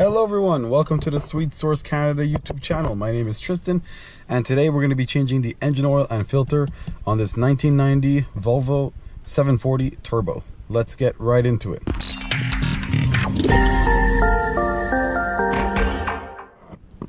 Hello everyone, welcome to the Sweet Source Canada YouTube channel. My name is Tristan and today we're going to be changing the engine oil and filter on this 1990 Volvo 740 Turbo. Let's get right into it.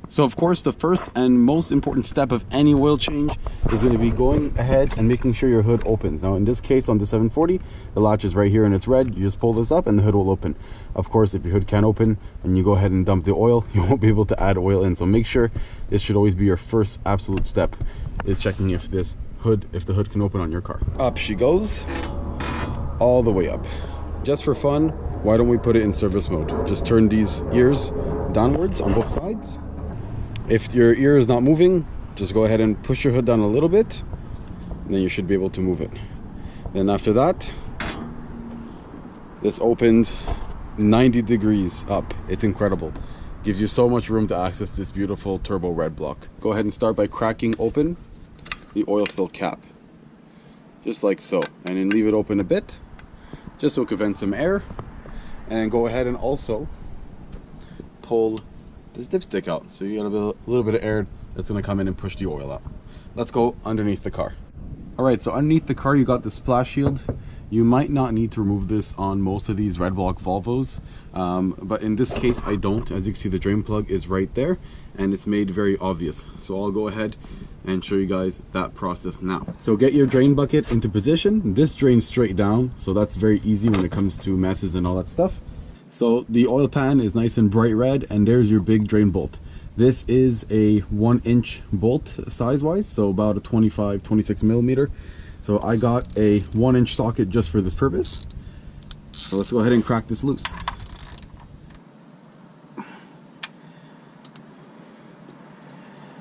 So of course the first and most important step of any oil change is going to be going ahead and making sure your hood opens. Now in this case on the 740, the latch is right here and it's red. You just pull this up and the hood will open. Of course if your hood can't open and you go ahead and dump the oil, you won't be able to add oil in. So make sure this should always be your first absolute step, is checking if the hood can open on your car. Up she goes, all the way up. Just for fun, why don't we put it in service mode? Just turn these ears downwards on both sides. If your ear is not moving, just go ahead and push your hood down a little bit, and then you should be able to move it. Then after that, this opens 90 degrees up. It's incredible. Gives you so much room to access this beautiful turbo Redblock. Go ahead and start by cracking open the oil fill cap, just like so, and then leave it open a bit, just so it can vent some air. And then go ahead and also pull this dipstick out, so you got a little bit of air that's going to come in and push the oil out. Let's go underneath the car. Alright, so underneath the car you got the splash shield. You might not need to remove this on most of these Redblock Volvos, but in this case I don't. As you can see, the drain plug is right there and it's made very obvious. So I'll go ahead and show you guys that process now. So get your drain bucket into position. This drains straight down, so that's very easy when it comes to messes and all that stuff. So the oil pan is nice and bright red, and there's your big drain bolt. This is a 1-inch bolt size wise, so about a 26 millimeter. So I got a 1-inch socket just for this purpose. So let's go ahead and crack this loose.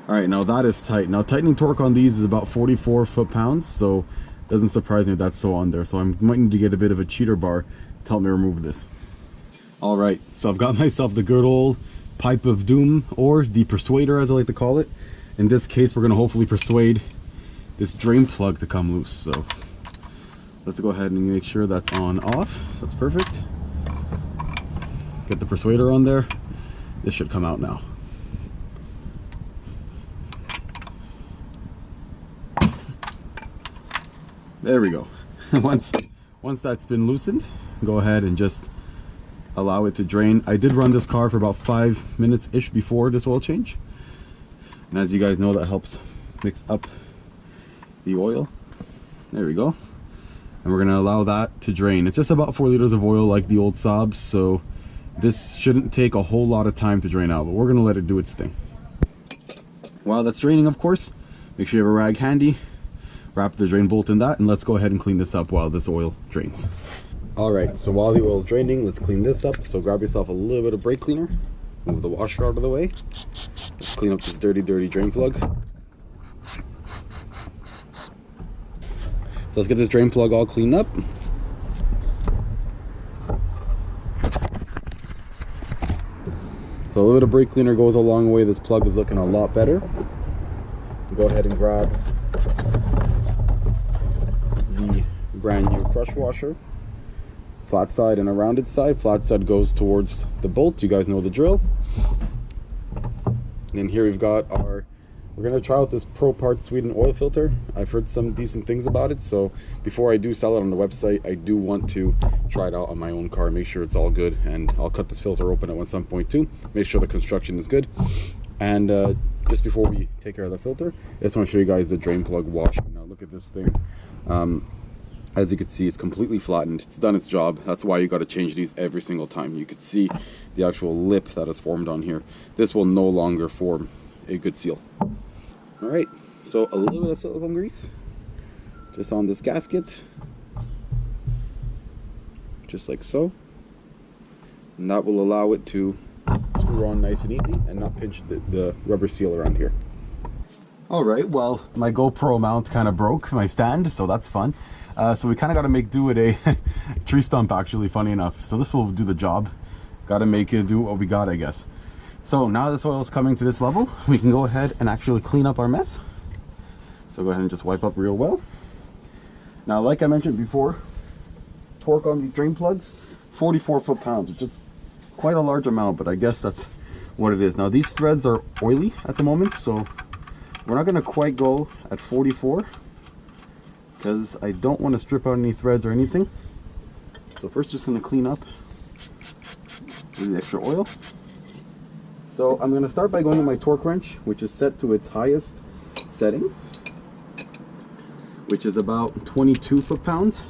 Alright, now that is tight. Now tightening torque on these is about 44 foot-pounds, so it doesn't surprise me if that's so on there. So I might need to get a bit of a cheater bar to help me remove this. Alright, so I've got myself the good old pipe of doom, or the persuader as I like to call it. In this case we're going to hopefully persuade this drain plug to come loose. So let's go ahead and make sure that's on off. So that's perfect. Get the persuader on there. This should come out now. There we go. Once that's been loosened, go ahead and just allow it to drain. I did run this car for about 5 minutes ish before this oil change, and as you guys know, that helps mix up the oil. There we go. And we're gonna allow that to drain. It's just about 4 liters of oil like the old Saabs, so this shouldn't take a whole lot of time to drain out, but we're gonna let it do its thing. While that's draining, of course, make sure you have a rag handy, wrap the drain bolt in that, and let's go ahead and clean this up while this oil drains. Alright, so while the oil is draining, let's clean this up. So grab yourself a little bit of brake cleaner, move the washer out of the way. Let's clean up this dirty drain plug. So let's get this drain plug all cleaned up. So a little bit of brake cleaner goes a long way. This plug is looking a lot better. Go ahead and grab the brand new crush washer. Flat side and a rounded side. Flat side goes towards the bolt. You guys know the drill. And then here we've got we're gonna try out this Pro Parts Sweden oil filter. I've heard some decent things about it, so before I do sell it on the website, I do want to try it out on my own car, make sure it's all good, and I'll cut this filter open at some point too, make sure the construction is good. And just before we take care of the filter, I just want to show you guys the drain plug washer. Now look at this thing. As you can see, it's completely flattened. It's done its job. That's why you got to change these every single time. You can see the actual lip that is formed on here. This will no longer form a good seal. Alright, so a little bit of silicone grease just on this gasket, just like so, and that will allow it to screw on nice and easy and not pinch the rubber seal around here. Alright, well, my GoPro mount kind of broke, my stand, so that's fun. So we kind of got to make do with a tree stump, actually, funny enough. So this will do the job. Got to make it do what we got, I guess. So now this oil is coming to this level, we can go ahead and actually clean up our mess. So go ahead and just wipe up real well. Now, like I mentioned before, torque on these drain plugs, 44 foot-pounds, which is quite a large amount, but I guess that's what it is. Now these threads are oily at the moment, so we're not going to quite go at 44 because I don't want to strip out any threads or anything. So first just going to clean up the extra oil. So I'm going to start by going to my torque wrench, which is set to its highest setting, which is about 22 foot-pounds.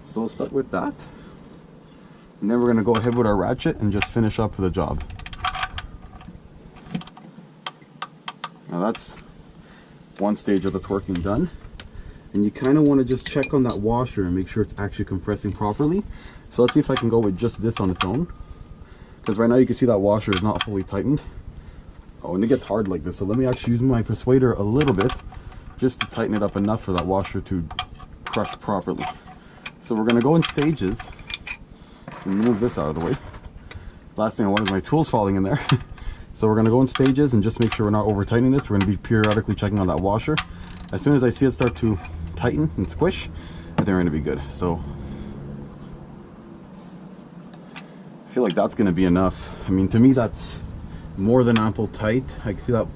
So we'll start with that. And then we're going to go ahead with our ratchet and just finish up the job. Now that's one stage of the torquing done. And you kind of want to just check on that washer and make sure it's actually compressing properly. So let's see if I can go with just this on its own. Because right now you can see that washer is not fully tightened. Oh, and it gets hard like this. So let me actually use my persuader a little bit just to tighten it up enough for that washer to crush properly. So we're going to go in stages and move this out of the way. Last thing I want is my tools falling in there. So we're going to go in stages and just make sure we're not over tightening this. We're going to be periodically checking on that washer. As soon as I see it start to tighten and squish, I think we're going to be good. So I feel like that's going to be enough. I mean, to me that's more than ample tight. I can see that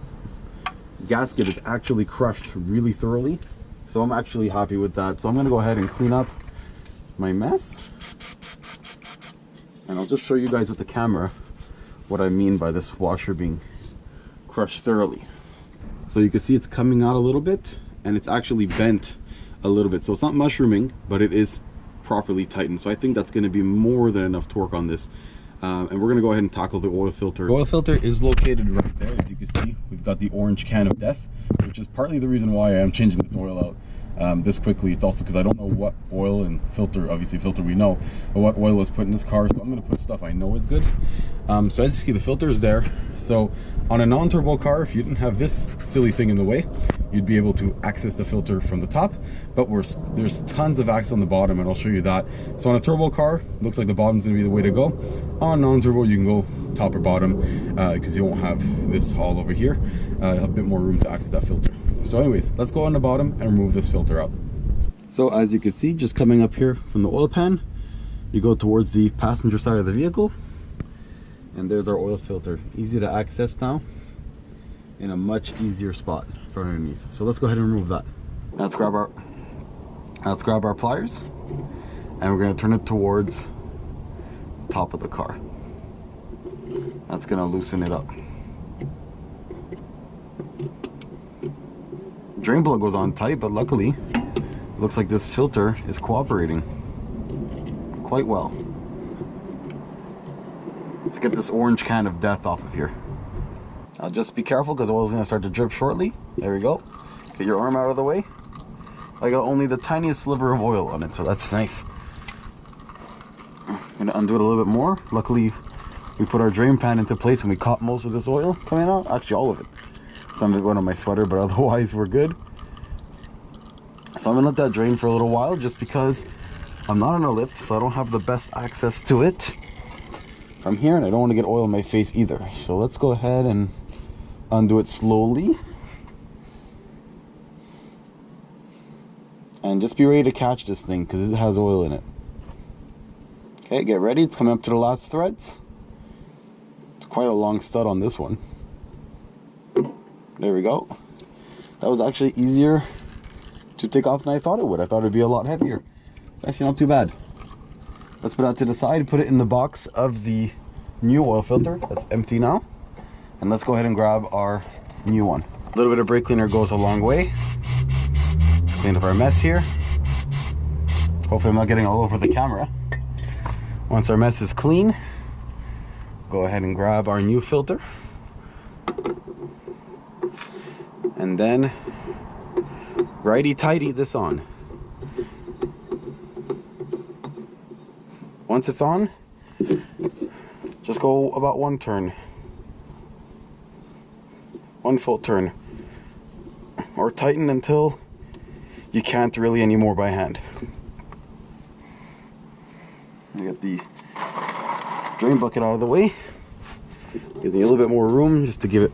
gasket is actually crushed really thoroughly. So I'm actually happy with that. So I'm going to go ahead and clean up my mess. And I'll just show you guys with the camera what I mean by this washer being crushed thoroughly. So you can see it's coming out a little bit and it's actually bent a little bit. So it's not mushrooming, but it is properly tightened. So I think that's going to be more than enough torque on this. And we're going to go ahead and tackle the oil filter. The oil filter is located right there. As you can see, we've got the orange can of death, which is partly the reason why I am changing this oil out this quickly. It's also because I don't know what oil and filter, obviously filter we know, but what oil was put in this car. So I'm going to put stuff I know is good. So as you see, the filter is there. So on a non-turbo car, if you didn't have this silly thing in the way, you'd be able to access the filter from the top, but there's tons of access on the bottom, and I'll show you that. So on a turbo car, looks like the bottom's going to be the way to go. On non-turbo, you can go top or bottom because you won't have this all over here. A bit more room to access that filter. So anyways, let's go on the bottom and remove this filter out. So as you can see, just coming up here from the oil pan, you go towards the passenger side of the vehicle, and there's our oil filter. Easy to access now in a much easier spot for underneath. So let's go ahead and remove that. Let's grab our pliers, and we're going to turn it towards the top of the car. That's going to loosen it up. Drain plug goes on tight, but luckily it looks like this filter is cooperating quite well. Let's get this orange can of death off of here. Now just be careful because oil is going to start to drip shortly. There we go. Get your arm out of the way. I got only the tiniest sliver of oil on it, so that's nice. I'm going to undo it a little bit more. Luckily we put our drain pan into place and we caught most of this oil coming out. Actually all of it. Some of it went on my sweater, but otherwise we're good. So I'm going to let that drain for a little while just because I'm not on a lift, so I don't have the best access to it from here, and I don't want to get oil in my face either. So let's go ahead and undo it slowly. And just be ready to catch this thing because it has oil in it. Okay, get ready. It's coming up to the last threads. It's quite a long stud on this one. There we go. That was actually easier to take off than I thought it would. I thought it'd be a lot heavier. It's actually not too bad. Let's put that to the side, put it in the box of the new oil filter that's empty now. And let's go ahead and grab our new one. A little bit of brake cleaner goes a long way. Clean up our mess here. Hopefully I'm not getting all over the camera. Once our mess is clean, go ahead and grab our new filter. And then righty-tighty this on. Once it's on, just go about one turn. One full turn. Or tighten until you can't really anymore by hand. I got the drain bucket out of the way. Gives me a little bit more room just to give it.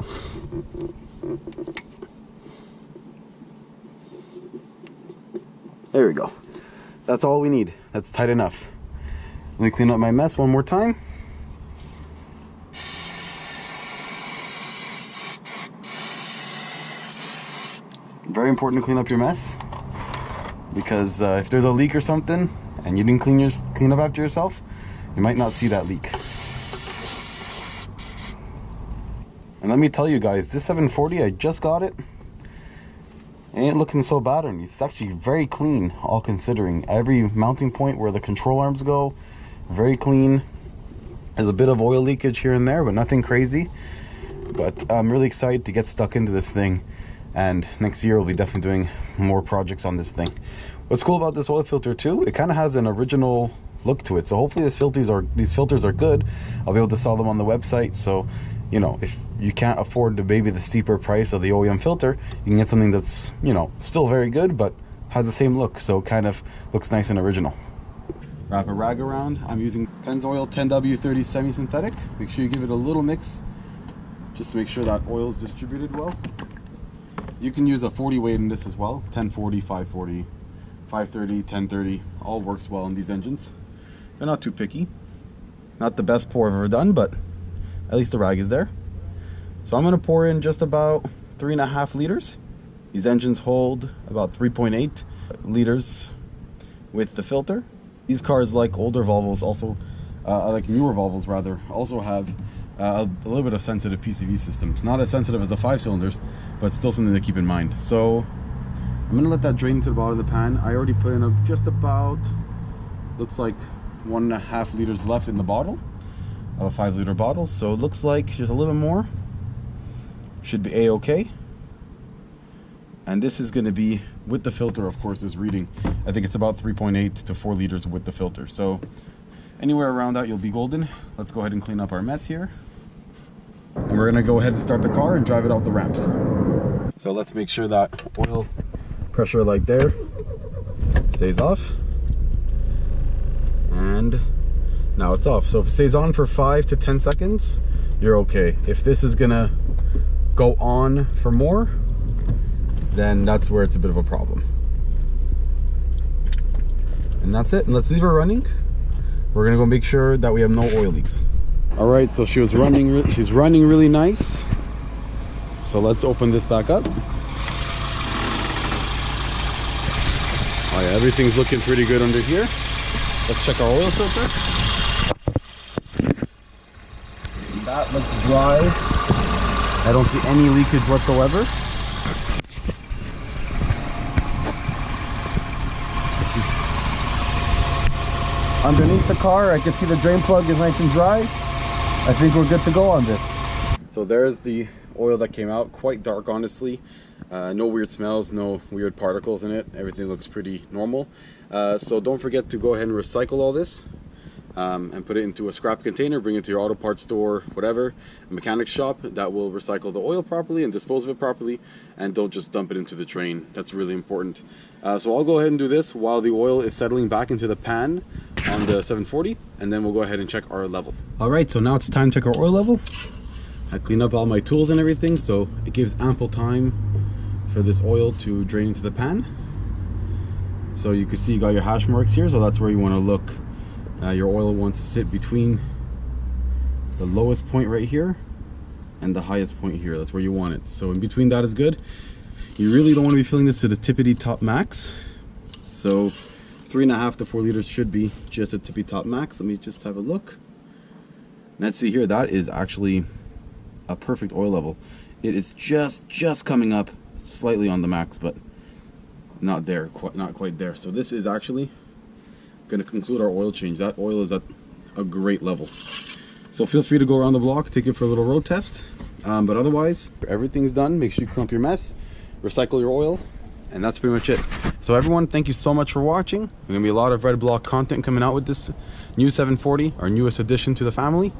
There we go. That's all we need. That's tight enough. Let me clean up my mess one more time. very important to clean up your mess, because if there's a leak or something and you didn't clean up after yourself, you might not see that leak. And let me tell you guys, this 740, I just got it. Ain't looking so bad underneath. It's actually very clean, all considering. Every mounting point where the control arms go, very clean. There's a bit of oil leakage here and there, but nothing crazy. But I'm really excited to get stuck into this thing, and next year we'll be definitely doing more projects on this thing. What's cool about this oil filter too, it kind of has an original look to it. So hopefully these filters are good. I'll be able to sell them on the website. So, you know, if you can't afford maybe the steeper price of the OEM filter, you can get something that's, you know, still very good, but has the same look. So it kind of looks nice and original. Wrap a rag around. I'm using Pennzoil 10W30 semi-synthetic. Make sure you give it a little mix, just to make sure that oil is distributed well. You can use a 40 weight in this as well. 1040, 540, 530, 1030. All works well in these engines. They're not too picky. Not the best pour I've ever done, but at least the rag is there. So I'm going to pour in just about 3.5 liters. These engines hold about 3.8 liters with the filter. These cars, like older Volvos, also like newer Volvos rather, also have a little bit of sensitive PCV systems. Not as sensitive as the 5 cylinders, but still something to keep in mind. So I'm going to let that drain to the bottom of the pan. I already put in just about, looks like 1.5 liters left in the bottle of a 5 liter bottle. So it looks like just a little bit more. Should be a-okay. And this is going to be with the filter, of course, is reading. I think it's about 3.8 to 4 liters with the filter. So anywhere around that, you'll be golden. Let's go ahead and clean up our mess here. And we're going to go ahead and start the car and drive it out the ramps. So let's make sure that oil pressure light there stays off. And now it's off. So if it stays on for 5 to 10 seconds, you're okay. If this is going to go on for more, then that's where it's a bit of a problem. And that's it. And let's leave her running. We're gonna go make sure that we have no oil leaks. All right, so she's running really nice. So let's open this back up. Oh yeah, everything's looking pretty good under here. Let's check our oil filter. That looks dry. I don't see any leakage whatsoever. Underneath the car, I can see the drain plug is nice and dry. I think we're good to go on this. So there's the oil that came out, quite dark honestly. No weird smells, no weird particles in it. Everything looks pretty normal. So don't forget to go ahead and recycle all this and put it into a scrap container, bring it to your auto parts store, whatever, a mechanic shop that will recycle the oil properly and dispose of it properly, and don't just dump it into the drain. That's really important. So I'll go ahead and do this while the oil is settling back into the pan on the 740, and then we'll go ahead and check our level. All right, so now it's time to check our oil level. I cleaned up all my tools and everything, so it gives ample time for this oil to drain into the pan. So you can see you got your hash marks here, so that's where you want to look. Your oil wants to sit between the lowest point right here and the highest point here. That's where you want it. So in between that is good. You really don't want to be filling this to the tippity top max. So 3.5 to 4 liters should be just a tippy top max. Let me just have a look. Let's see here. That is actually a perfect oil level. It is just coming up slightly on the max, but not there, not quite there. So this is actually going to conclude our oil change. That oil is at a great level. So feel free to go around the block, take it for a little road test. But otherwise, everything's done. Make sure you clean up your mess, recycle your oil, and that's pretty much it. So everyone, thank you so much for watching. There's going to be a lot of Redblock content coming out with this new 740, our newest addition to the family.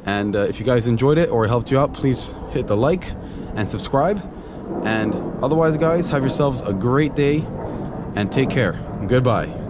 And if you guys enjoyed it or it helped you out, please hit the like and subscribe. And otherwise, guys, have yourselves a great day and take care. Goodbye.